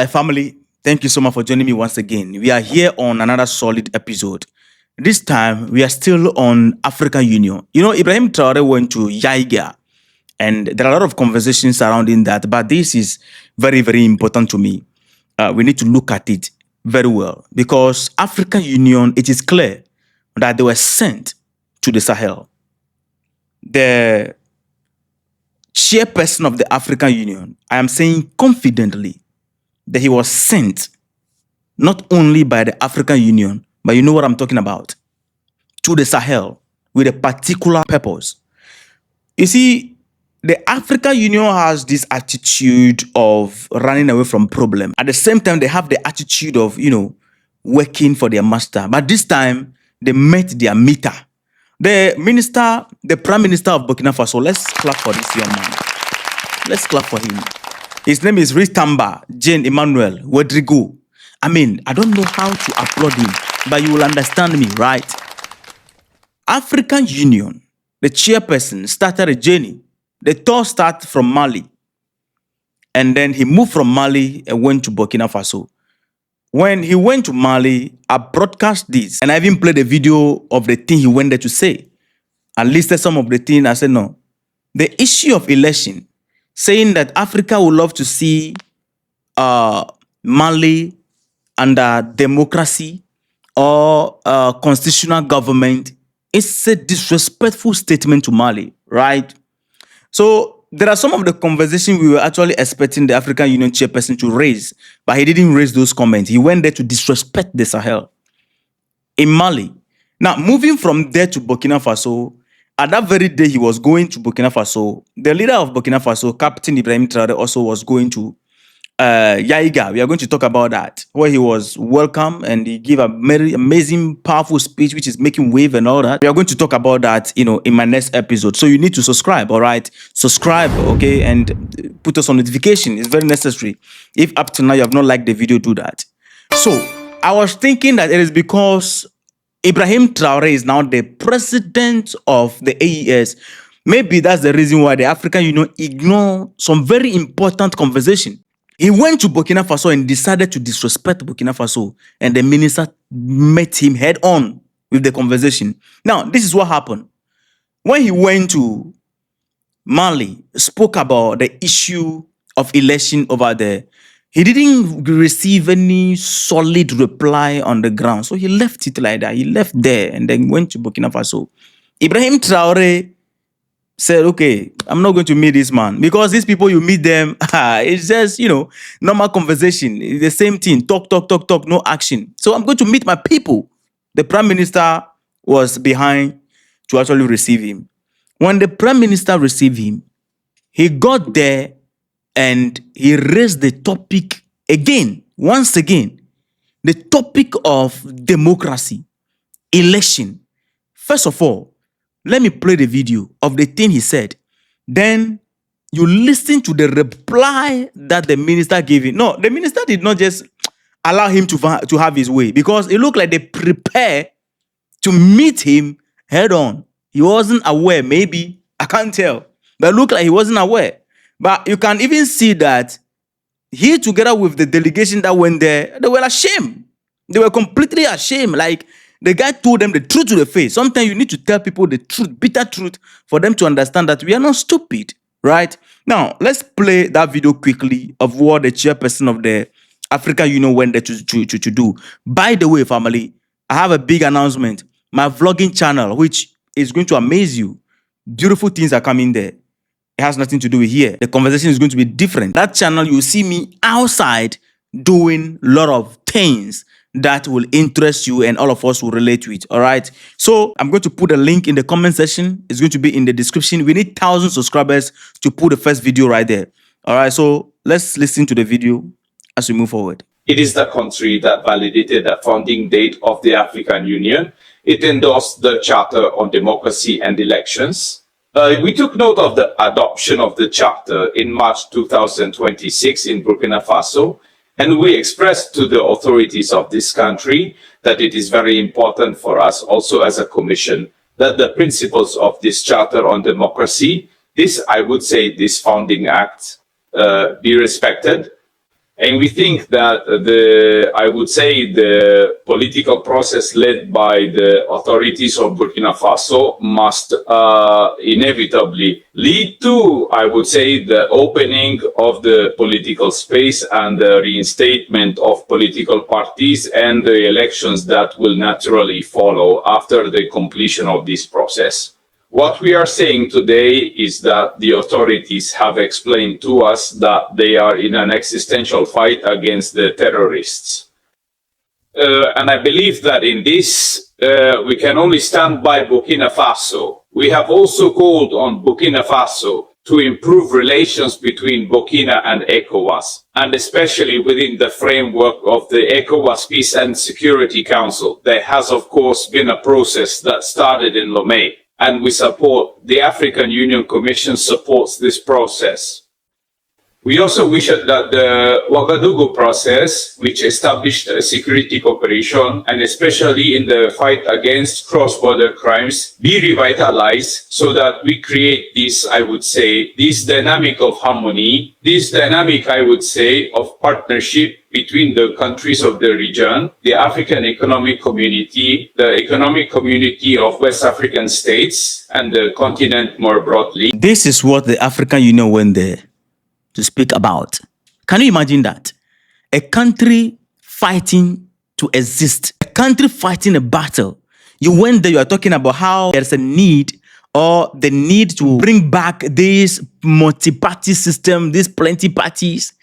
right, family. Thank you so much for joining me once again. We are here on another solid episode. This time, we are still on African Union. You know, Ibrahim Traore went to Yaiga, and there are a lot of conversations surrounding that, but this is very, very important to me. We need to look at it very well because African Union, it is clear that they were sent to the Sahel. The chairperson of the African Union, I am saying confidently, that he was sent not only by the African Union, but you know what I'm talking about, to the Sahel with a particular purpose. You see, the African Union has this attitude of running away from problem. At the same time, they have the attitude of, working for their master. But this time, they met their meter. The Prime Minister of Burkina Faso, let's clap for this young man. Let's clap for him. His name is Ritamba Jean Emmanuel Rodrigo. I mean, I don't know how to applaud him, but you will understand me, right? African Union, the chairperson, started a journey. The tour started from Mali. And then he moved from Mali and went to Burkina Faso. When he went to Mali, I broadcast this. And I even played a video of the thing he went there to say. I listed some of the things. I said, no. The issue of election, saying that Africa would love to see Mali under democracy or constitutional government, is a disrespectful statement to Mali, right? So there are some of the conversations we were actually expecting the African Union chairperson to raise, but he didn't raise those comments. He went there to disrespect the Sahel in Mali. Now, moving from there to Burkina Faso, at that very day he was going to Burkina Faso, the leader of Burkina Faso, Captain Ibrahim Traore, also was going to Yaiga. We are going to talk about that, where he was welcome and he gave a very amazing, powerful speech, which is making wave and all that. We are going to talk about that, in my next episode. So you need to subscribe, all right? Subscribe, okay? And put us on notification. It's very necessary. If up to now you have not liked the video, do that. So I was thinking that it is because Ibrahim Traore is now the president of the AES. Maybe that's the reason why the African Union ignored some very important conversation. He went to Burkina Faso and decided to disrespect Burkina Faso, and the minister met him head on with the conversation. Now, this is what happened. When he went to Mali, spoke about the issue of election over there, he didn't receive any solid reply on the ground. So he left it like that. He left there and then went to Burkina Faso. Ibrahim Traore said, okay, I'm not going to meet this man because these people, you meet them, it's just, normal conversation. It's the same thing. Talk, no action. So I'm going to meet my people. The Prime Minister was behind to actually receive him. When the Prime Minister received him, he got there and he raised the topic once again, the topic of democracy, election. First of all, let me play the video of the thing he said. Then you listen to the reply that the minister gave him. No, the minister did not just allow him to have his way because it looked like they prepared to meet him head on. He wasn't aware, maybe. I can't tell. But it looked like he wasn't aware. But you can even see that he, together with the delegation that went there, they were ashamed. They were completely ashamed. Like, the guy told them the truth to the face. Sometimes you need to tell people the truth, bitter truth, for them to understand that we are not stupid, right? Now, let's play that video quickly of what the chairperson of the African Union went there to do. By the way, family, I have a big announcement. My vlogging channel, which is going to amaze you. Beautiful things are coming there. It has nothing to do with here. The conversation is going to be different. That channel, you see me outside doing a lot of things that will interest you and all of us will relate to it. All right. So I'm going to put a link in the comment section. It's going to be in the description. We need 1,000 subscribers to put the first video right there. All right. So let's listen to the video as we move forward. It is the country that validated the founding date of the African Union. It endorsed the Charter on Democracy and Elections. We took note of the adoption of the Charter in March 2026 in Burkina Faso. And we expressed to the authorities of this country that it is very important for us also as a commission that the principles of this Charter on Democracy, this founding act, be respected. And we think that I would say the political process led by the authorities of Burkina Faso must inevitably lead to, I would say, the opening of the political space and the reinstatement of political parties and the elections that will naturally follow after the completion of this process. What we are saying today is that the authorities have explained to us that they are in an existential fight against the terrorists. And I believe that in this, we can only stand by Burkina Faso. We have also called on Burkina Faso to improve relations between Burkina and ECOWAS, and especially within the framework of the ECOWAS Peace and Security Council. There has, of course, been a process that started in Lomé, and we support, the African Union Commission supports this process. We also wish that the Ouagadougou process, which established a security cooperation, and especially in the fight against cross-border crimes, be revitalized so that we create this, I would say, this dynamic of harmony, this dynamic, I would say, of partnership between the countries of the region, the African Economic Community, the Economic Community of West African States, and the continent more broadly. This is what the African Union went there to speak about. Can you imagine that? A country fighting to exist, a country fighting a battle. You went there, you are talking about how there's a need or the need to bring back this multi-party system, these plenty parties,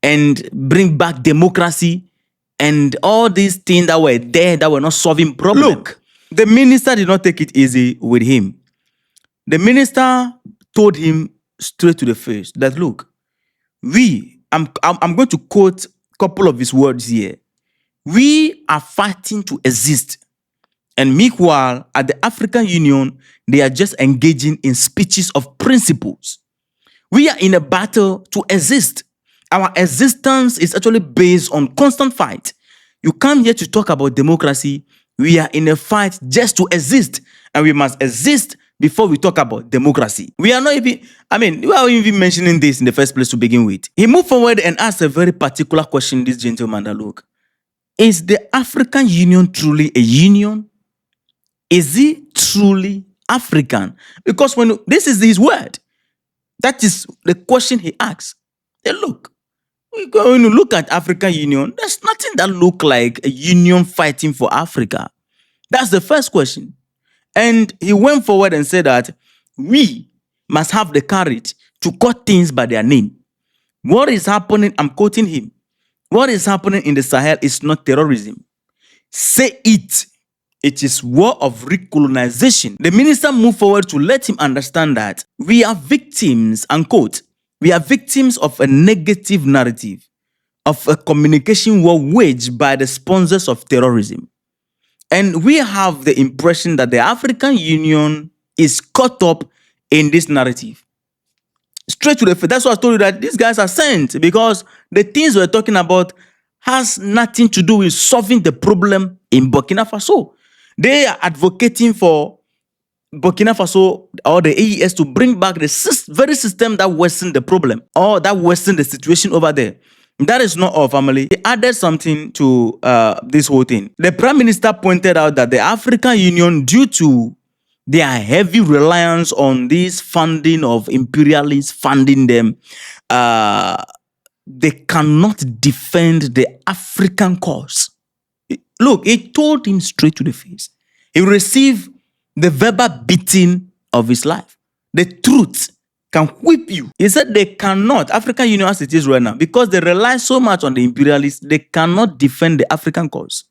and bring back democracy and all these things that were there that were not solving problems. Look, the minister did not take it easy with him. The minister told him straight to the face that, look, I'm going to quote a couple of his words here. We are fighting to exist. And meanwhile, at the African Union, they are just engaging in speeches of principles. We are in a battle to exist. Our existence is actually based on constant fight. You come here to talk about democracy. We are in a fight just to exist. And we must exist before we talk about democracy. We are not even, we are even mentioning this in the first place to begin with. He moved forward and asked a very particular question, this gentleman, that look, is the African Union truly a union? Is it truly African? Because when this is his word, that is the question he asks. Hey, look, when you look at African Union, there's nothing that look like a union fighting for Africa. That's the first question. And he went forward and said that we must have the courage to call things by their name. What is happening, I'm quoting him, what is happening in the Sahel is not terrorism. Say it. It is war of recolonization. The minister moved forward to let him understand that we are victims, unquote, we are victims of a negative narrative, of a communication war waged by the sponsors of terrorism. And we have the impression that the African Union is caught up in this narrative. Straight to the face. That's why I told you that these guys are sent, because the things we're talking about has nothing to do with solving the problem in Burkina Faso. They are advocating for Burkina Faso or the AES to bring back the very system that worsened the problem or that worsened the situation over there. That is not all, family. He added something to this whole thing. The Prime Minister pointed out that the African Union, due to their heavy reliance on this funding of imperialists funding them, they cannot defend the African cause. Look, he told him straight to the face. He received the verbal beating of his life. The truth can whip you. He said they cannot, African Union as it is right now, because they rely so much on the imperialists, they cannot defend the African cause.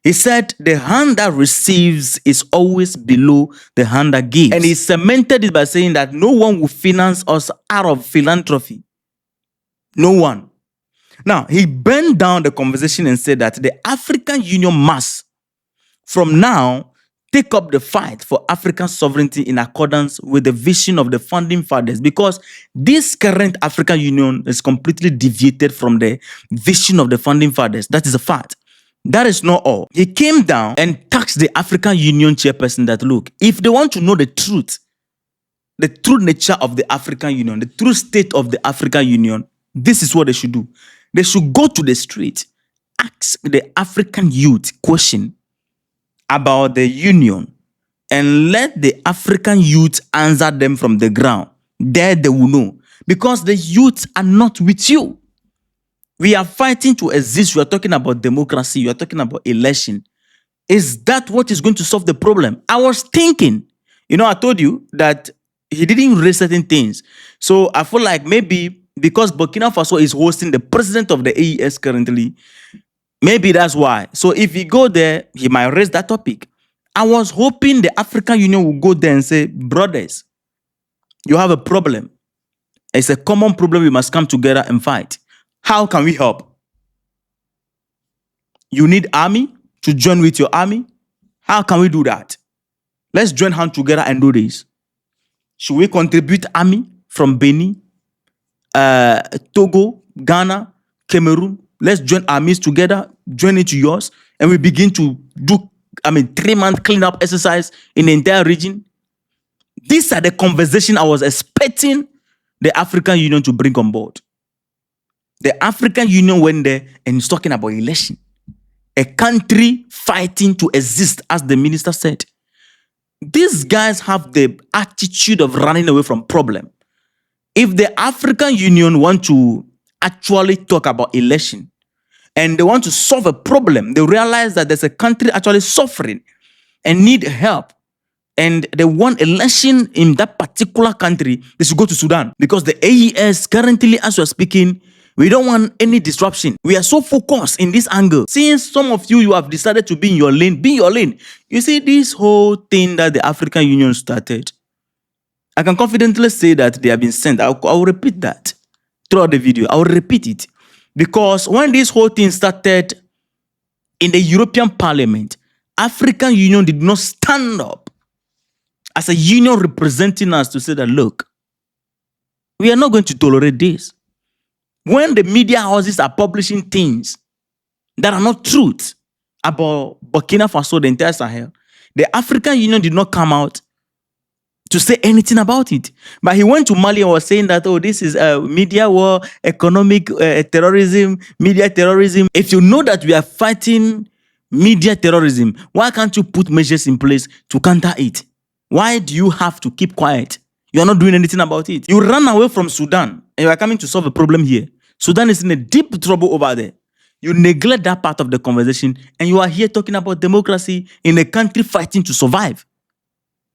He said the hand that receives is always below the hand that gives. And he cemented it by saying that no one will finance us out of philanthropy. No one. Now, he bent down the conversation and said that the African Union must, from now, take up the fight for African sovereignty in accordance with the vision of the founding fathers, because this current African Union is completely deviated from the vision of the founding fathers. That is a fact. That is not all. He came down and tasked the African Union chairperson that, look, if they want to know the true nature of the African Union, the true state of the African Union, this is what they should do. They should go to the street, ask the African youth question about the union, and let the African youth answer them from the ground. There they will know. Because the youth are not with you. We are fighting to exist. We are talking about democracy. We are talking about election. Is that what is going to solve the problem? I was thinking, I told you that he didn't raise certain things. So I feel like maybe because Burkina Faso is hosting the president of the AES currently, maybe that's why. So if he go there, he might raise that topic. I was hoping the African Union will go there and say, brothers, you have a problem. It's a common problem. We must come together and fight. How can we help? You need army to join with your army. How can we do that? Let's join hands together and do this. Should we contribute army from Benin, Togo, Ghana, Cameroon? Let's join armies together, join it to yours, and we begin to do 3-month cleanup exercise in the entire region. These are the conversation I was expecting the African Union to bring on board. The African Union went there and is talking about election. A country fighting to exist, as the minister said. These guys have the attitude of running away from problem. If the African Union want to actually talk about election and they want to solve a problem, they realize that there's a country actually suffering and need help, and they want election in that particular country, they should go to Sudan. Because the AES currently, as we're speaking, we don't want any disruption. We are so focused in this angle. Since some of you have decided to be in your lane, be in your lane. You see, this whole thing that the African Union started, I can confidently say that they have been sent. I will repeat that throughout the video. I will repeat it. Because when this whole thing started in the European Parliament, African Union did not stand up as a union representing us to say that, look, we are not going to tolerate this. When the media houses are publishing things that are not truth about Burkina Faso, the entire Sahel, the African Union did not come out to say anything about it. But he went to Mali and was saying that, this is media war, economic terrorism, media terrorism. If you know that we are fighting media terrorism, why can't you put measures in place to counter it? Why do you have to keep quiet? You're not doing anything about it. You run away from Sudan and you are coming to solve a problem here. Sudan is in a deep trouble over there. You neglect that part of the conversation and you are here talking about democracy in a country fighting to survive.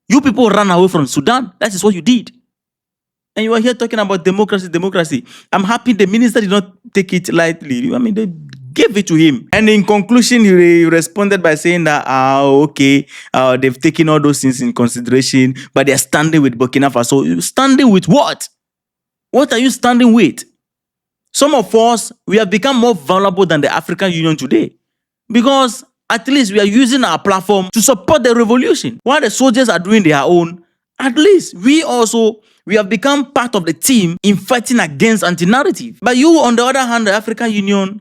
You people ran away from Sudan. That is what you did. And you are here talking about democracy. I'm happy the minister did not take it lightly. They gave it to him. And in conclusion, he responded by saying that, they've taken all those things in consideration, but they're standing with Burkina Faso. Standing with what? What are you standing with? Some of us, we have become more vulnerable than the African Union today. Because at least we are using our platform to support the revolution. While the soldiers are doing their own, at least we have become part of the team in fighting against anti-narrative. But you, on the other hand, the African Union,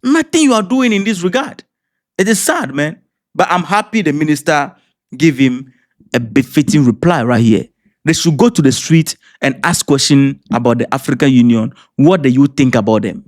nothing you are doing in this regard. It is sad, man. But I'm happy the minister gave him a befitting reply right here. They should go to the street and ask questions about the African Union. What do you think about them?